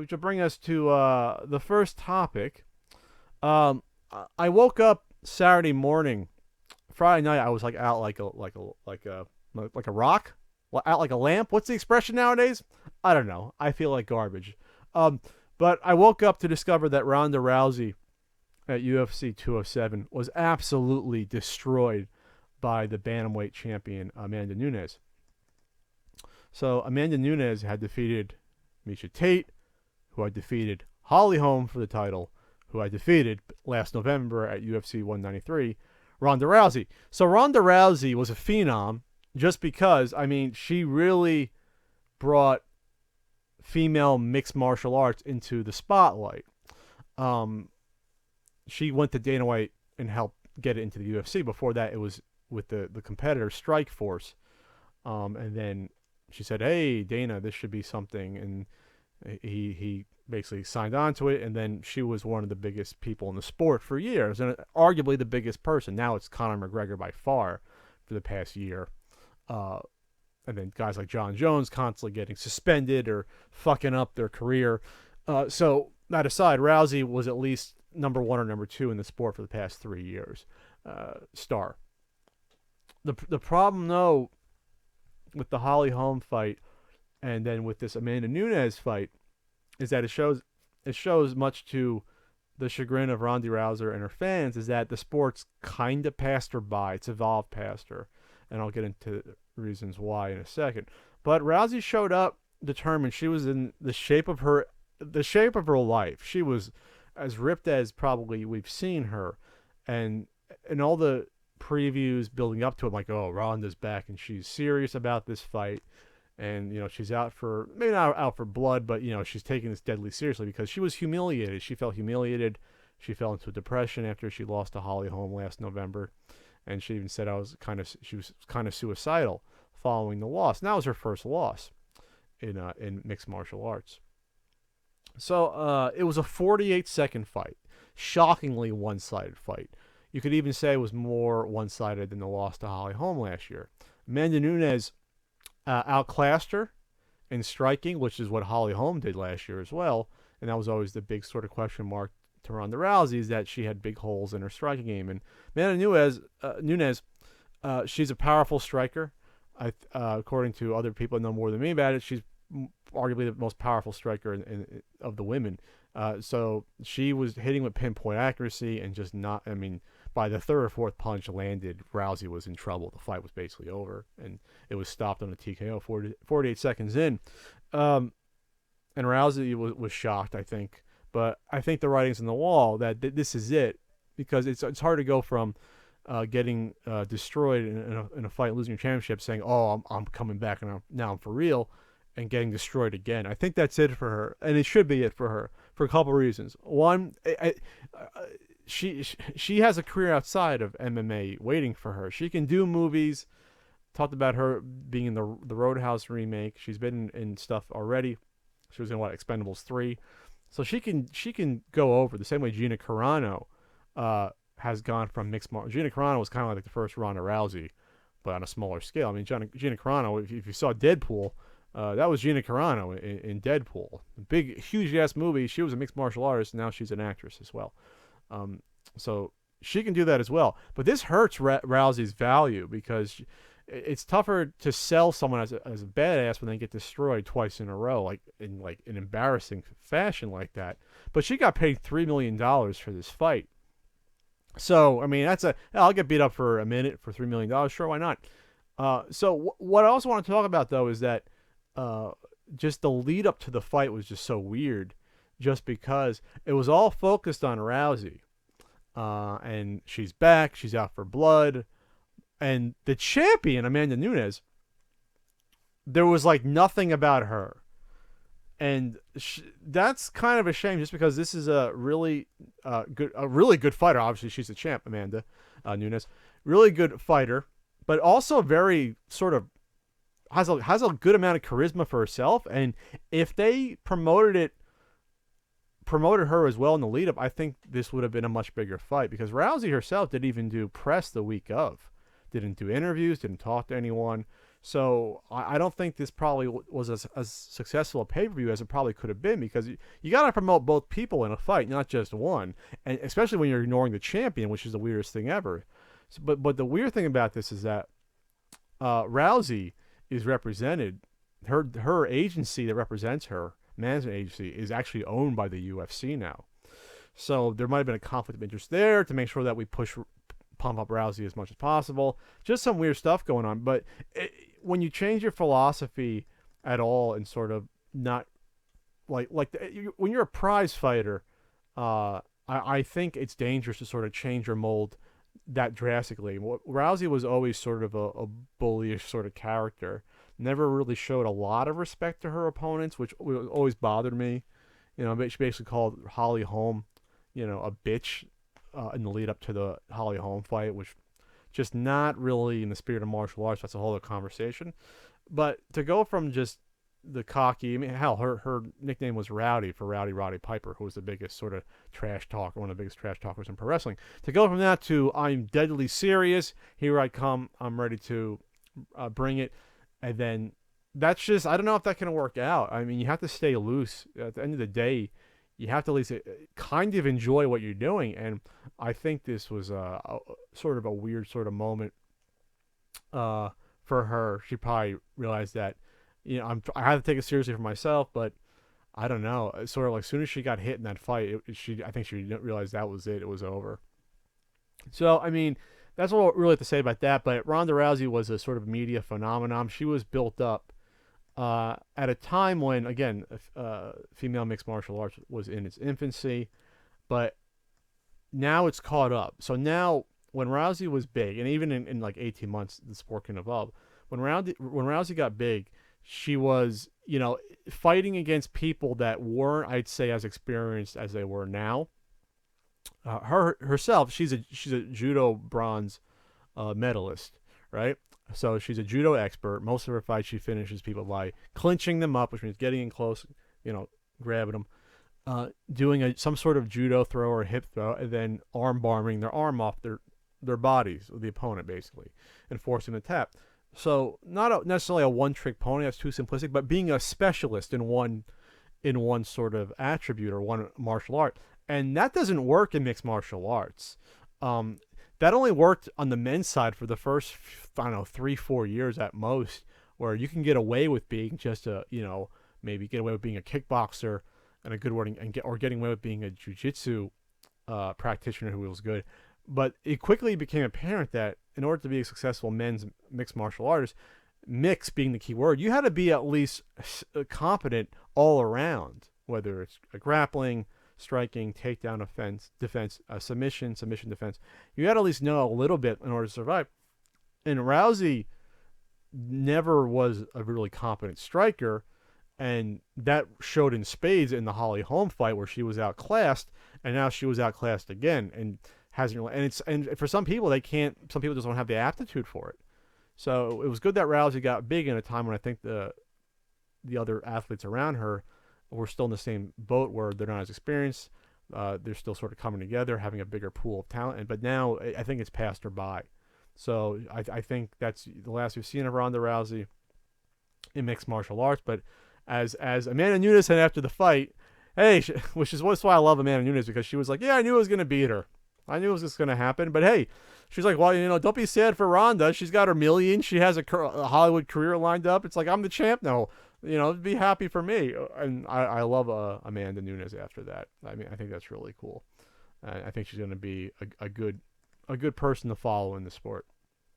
which will bring us to the first topic. Um, I woke up Saturday morning. Friday night, I was like out like a rock, out like a lamp. What's the expression nowadays? I don't know. I feel like garbage. Um, but I woke up to discover that Ronda Rousey at UFC 207 was absolutely destroyed by the bantamweight champion Amanda Nunes. So Amanda Nunes had defeated Misha Tate, who I defeated Holly Holm for the title, who I defeated last November at UFC 193, Ronda Rousey. So Ronda Rousey was a phenom just because, I mean, she really brought female mixed martial arts into the spotlight. Um, she went to Dana White and helped get it into the UFC. Before that, it was with the competitor Strike Force. And then she said, "Hey, Dana, this should be something." And he basically signed on to it. And then she was one of the biggest people in the sport for years, and arguably the biggest person. Now it's Conor McGregor by far for the past year. Uh, and then guys like John Jones constantly getting suspended or fucking up their career. So that aside, Rousey was at least number one or number two in the sport for the past 3 years. Star. The problem though with the Holly Holm fight and then with this Amanda Nunes fight is that it shows much to the chagrin of Ronda Rousey and her fans is that the sport's kind of passed her by. It's evolved past her, and I'll get into reasons why in a second. But Rousey showed up determined. She was in the shape of her life. She was as ripped as probably we've seen her, and all the previews building up to it, like, oh, Ronda's back and she's serious about this fight, and she's out for maybe not out for blood, but she's taking this deadly seriously because she was humiliated. She felt humiliated. She fell into a depression after she lost to Holly Holm last November, and she even said she was kind of suicidal following the loss. And that was her first loss in mixed martial arts. So it was a 48-second fight, shockingly one-sided fight. You could even say it was more one-sided than the loss to Holly Holm last year. Amanda Nunes outclassed her in striking, which is what Holly Holm did last year as well. And that was always the big sort of question mark to Ronda Rousey, is that she had big holes in her striking game. And Amanda Nunes, she's a powerful striker. According to other people that know more than me about it, she's arguably the most powerful striker of the women. So she was hitting with pinpoint accuracy and just not, I mean, by the third or fourth punch landed, Rousey was in trouble. The fight was basically over, and it was stopped on a TKO 48 seconds in. And Rousey was shocked, I think. But I think the writing's on the wall that this is it, because it's hard to go from getting destroyed in a fight, losing your championship, saying, "Oh, I'm coming back and now I'm for real," and getting destroyed again. I think that's it for her, and it should be it for her for a couple reasons. One, she has a career outside of MMA waiting for her. She can do movies. Talked about her being in the Roadhouse remake. She's been in stuff already. She was in Expendables 3. So she can go over the same way Gina Carano has gone from mixed martial. Gina Carano was kind of like the first Ronda Rousey, but on a smaller scale. I mean, Gina Carano, if you saw Deadpool, that was Gina Carano in Deadpool. Big, huge-ass movie. She was a mixed martial artist, and now she's an actress as well. So she can do that as well. But this hurts Rousey's value because it's tougher to sell someone as a badass when they get destroyed twice in a row, like in an embarrassing fashion like that. But she got paid $3 million for this fight. So, I mean, I'll get beat up for a minute for $3 million. Sure, why not? So what I also want to talk about, though, is that just the lead up to the fight was just so weird, just because it was all focused on Rousey. And she's back. She's out for blood. And the champion, Amanda Nunes, there was like nothing about her. And that's kind of a shame, just because this is a really good fighter. Obviously, she's the champ, Amanda Nunes. Really good fighter, but also very sort of has a good amount of charisma for herself. And if they promoted her as well in the lead up, I think this would have been a much bigger fight, because Rousey herself didn't even do press the week of. Didn't do interviews, didn't talk to anyone. So I don't think this probably was as successful a pay-per-view as it probably could have been, because you got to promote both people in a fight, not just one, and especially when you're ignoring the champion, which is the weirdest thing ever. So, but the weird thing about this is that Rousey is represented. Her agency that represents her, management agency, is actually owned by the UFC now. So there might have been a conflict of interest there to make sure that we pump up Rousey as much as possible. Just some weird stuff going on. But when you change your philosophy at all and sort of not when you're a prize fighter, I think it's dangerous to sort of change your mold that drastically. Rousey was always sort of a bullyish sort of character. Never really showed a lot of respect to her opponents, which always bothered me. You know, she basically called Holly Holm, a bitch in the lead up to the Holly Holm fight, which just not really in the spirit of martial arts. That's a whole other conversation. But to go from just the cocky, I mean, hell, her nickname was Rowdy for Roddy Piper, who was the biggest sort of trash talker, one of the biggest trash talkers in pro wrestling. To go from that to I'm deadly serious, here I come, I'm ready to bring it, and then that's just, I don't know if that can work out. I mean, you have to stay loose. At the end of the day, you have to at least kind of enjoy what you're doing, and I think this was a sort of a weird sort of moment for her. She probably realized that, I had to take it seriously for myself, but I don't know. Sort of like as soon as she got hit in that fight, I think she didn't realize that was it. It was over. So, I mean, that's all I really have to say about that. But Ronda Rousey was a sort of media phenomenon. She was built up at a time when, again, female mixed martial arts was in its infancy, but now it's caught up. So now, when Rousey was big, and even in like 18 months, the sport can evolve. When Rousey got big, she was, fighting against people that weren't, I'd say, as experienced as they were now. Herself, she's a judo bronze medalist, right? So she's a judo expert. Most of her fights, she finishes people by clinching them up, which means getting in close, grabbing them, doing some sort of judo throw or hip throw, and then arm barring their arm off their bodies, the opponent basically, and forcing the tap. So not necessarily a one-trick pony. That's too simplistic. But being a specialist in one sort of attribute or one martial art, and that doesn't work in mixed martial arts. That only worked on the men's side for the first, I don't know, 3-4 years at most, where you can get away with being just maybe get away with being a kickboxer and a good wording, or getting away with being a jiu-jitsu practitioner who was good. But it quickly became apparent that in order to be a successful men's mixed martial artist, mix being the key word, you had to be at least competent all around, whether it's grappling, striking, takedown, defense, submission, defense. You had to at least know a little bit in order to survive. And Rousey never was a really competent striker, and that showed in spades in the Holly Holm fight, where she was outclassed, and now she was outclassed again, and and for some people some people just don't have the aptitude for it. So it was good that Rousey got big in a time when I think the other athletes around her were still in the same boat, where they're not as experienced. They're still sort of coming together, having a bigger pool of talent. But now I think it's passed her by. So I think that's the last we've seen of Ronda Rousey in mixed martial arts. But as Amanda Nunes said after the fight, hey, which is why I love Amanda Nunes, because she was like, yeah, I knew I was going to beat her. I knew it was just going to happen. But hey, she's like, well, don't be sad for Ronda. She's got her million. She has a Hollywood career lined up. It's like, I'm the champ now. Be happy for me. And I love Amanda Nunes after that. I mean, I think that's really cool. I think she's going to be a good person to follow in the sport.